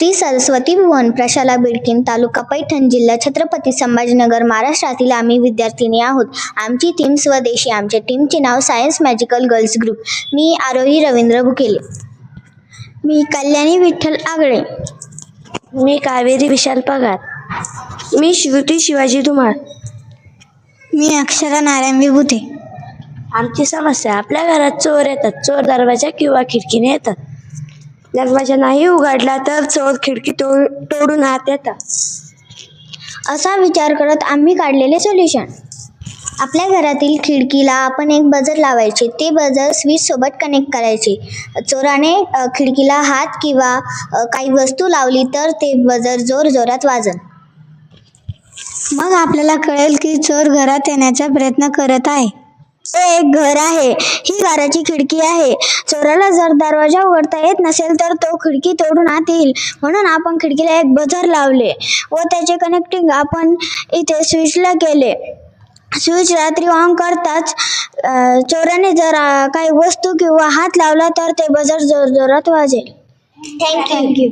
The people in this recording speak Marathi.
श्री सरस्वती भुवन प्रशाला बिडकीन, तालुका पैठण, जिल्हा छत्रपती संभाजीनगर, महाराष्ट्रातील आम्ही विद्यार्थिनी आहोत. आमची टीम स्वदेशी. आमच्या टीमचे नाव सायन्स मॅजिकल गर्ल्स ग्रुप. मी आरोही रवींद्र बुकेले. मी कल्याणी विठ्ठल आगळे. मी कावेरी विशाल पगार. मी श्रुती शिवाजी धुमाळ. मी अक्षरा नारायण विभूते. आमची समस्या: आपल्या घरात चोर येतात. चोर दरवाजा किंवा खिडकीने येतात. दरवाजा नाही उघडला तर चोर खिडकी तोडून आत येतात. असा विचार करत आम्ही काढलेले सोल्युशन. आपल्या घरातील खिडकीला आपण एक बजर लावायचे. ते बजर स्विच सोबत कनेक्ट करायचे. चोराने खिडकीला हात किंवा काही वस्तू लावली तर ते बजर जोरात वाजन. मग आपल्याला कळेल की चोर घरात येण्याचा प्रयत्न करत आहे. हे एक घर आहे. ही घराची खिडकी आहे. चोराला जर दरवाजा उघडता येत नसेल तर तो खिडकी तोडून आत येईल. म्हणून आपण खिडकीला एक बजर लावले व त्याचे कनेक्टिंग आपण इथे स्विचला केले. स्विच रात्री ऑन करताच चोराने जर काही वस्तू किंवा हात लावला तर ते बजर जोरात वाजेल. थँक्यू.